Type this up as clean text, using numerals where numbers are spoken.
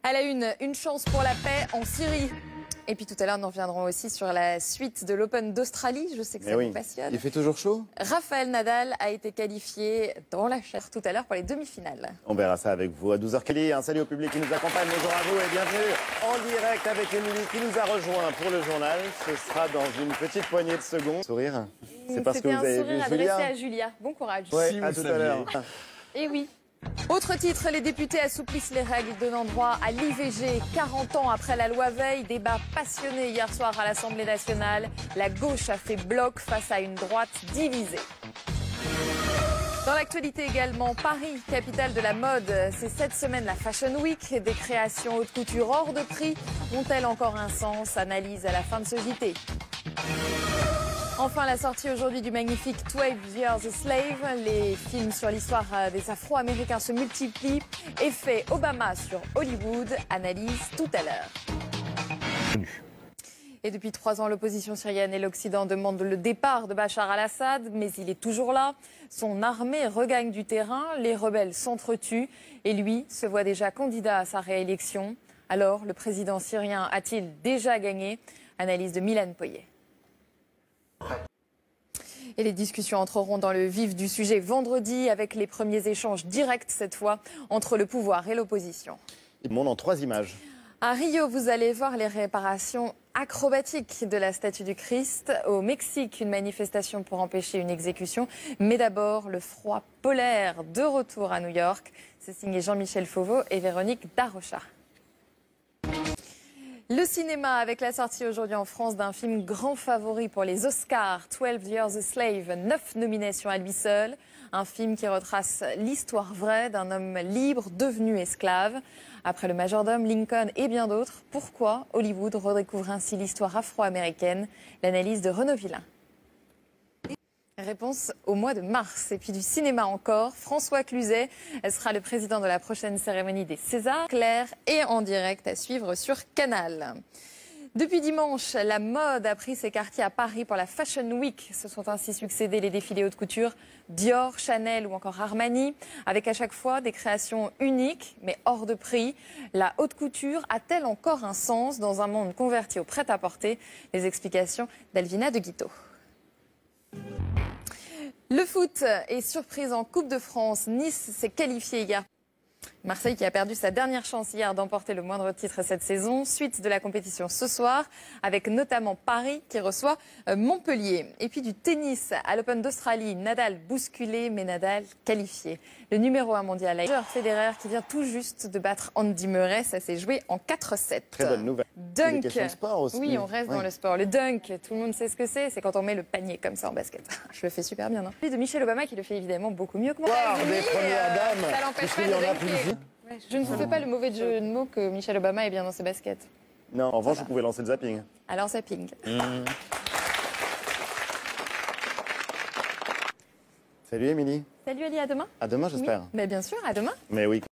À la une chance pour la paix en Syrie. Et puis tout à l'heure, nous reviendrons aussi sur la suite de l'Open d'Australie. Je sais que ça vous passionne. Il fait toujours chaud. Raphaël Nadal a été qualifié dans la chair tout à l'heure pour les demi-finales. On verra ça avec vous à 12h. Un salut au public qui nous accompagne. Bonjour à vous et bienvenue en direct avec Émilie qui nous a rejoint pour le journal. Ce sera dans une petite poignée de secondes. Sourire. C'est parce que vous avez vu Julia. C'était un sourire adressé à Julia. Bon courage. Ouais, à tout à l'heure. Et oui. Autre titre, les députés assouplissent les règles donnant droit à l'IVG. 40 ans après la loi Veil, débat passionné hier soir à l'Assemblée nationale. La gauche a fait bloc face à une droite divisée. Dans l'actualité également, Paris, capitale de la mode, c'est cette semaine la Fashion Week. Des créations haute couture hors de prix ont-elles encore un sens? Analyse à la fin de ce JT. Enfin, la sortie aujourd'hui du magnifique 12 Years a Slave. Les films sur l'histoire des Afro-Américains se multiplient. Effet Obama sur Hollywood. Analyse tout à l'heure. Et depuis 3 ans, l'opposition syrienne et l'Occident demandent le départ de Bachar al-Assad, mais il est toujours là. Son armée regagne du terrain, les rebelles s'entretuent et lui se voit déjà candidat à sa réélection. Alors, le président syrien a-t-il déjà gagné? Analyse de Milan Poyet. Et les discussions entreront dans le vif du sujet vendredi avec les premiers échanges directs cette fois entre le pouvoir et l'opposition. Il monte en 3 images. À Rio, vous allez voir les réparations acrobatiques de la statue du Christ. Au Mexique, une manifestation pour empêcher une exécution. Mais d'abord, le froid polaire de retour à New York. C'est signé Jean-Michel Fauveau et Véronique Darocha. Le cinéma avec la sortie aujourd'hui en France d'un film grand favori pour les Oscars, 12 Years a Slave, 9 nominations à lui seul. Un film qui retrace l'histoire vraie d'un homme libre devenu esclave. Après le majordome, Lincoln et bien d'autres, pourquoi Hollywood redécouvre ainsi l'histoire afro-américaine? L'analyse de Renaud Villain. Réponse au mois de mars. Et puis du cinéma encore, François Cluzet sera le président de la prochaine cérémonie des Césars. Claire et en direct à suivre sur Canal. Depuis dimanche, la mode a pris ses quartiers à Paris pour la Fashion Week. Se sont ainsi succédés les défilés haute couture Dior, Chanel ou encore Armani, avec à chaque fois des créations uniques mais hors de prix. La haute couture a-t-elle encore un sens dans un monde converti au prêt-à-porter? Les explications d'Alvina de Guiteau. Le foot est surprise en Coupe de France. Nice s'est qualifié hier. Marseille qui a perdu sa dernière chance hier d'emporter le moindre titre cette saison. Suite de la compétition ce soir, avec notamment Paris qui reçoit Montpellier. Et puis du tennis à l'Open d'Australie. Nadal bousculé, mais Nadal qualifié. Le numéro 1 mondial, Roger Federer qui vient tout juste de battre Andy Murray. Ça s'est joué en 4-7. Très bonne nouvelle. Dunk. Sport aussi. Oui, on reste dans le sport. Le dunk, tout le monde sait ce que c'est. C'est quand on met le panier comme ça en basket. Je le fais super bien, non? De Michelle Obama qui le fait évidemment beaucoup mieux que moi. Des premières dames. Ça l'empêche pas de dunker. Je ne vous fais pas le mauvais jeu de mots que Michelle Obama est bien dans ses baskets. Non, en revanche, vous pouvez lancer le zapping. Alors zapping. Salut Émilie. Salut Ali, à demain. À demain, j'espère. Oui, mais bien sûr, à demain. Mais oui.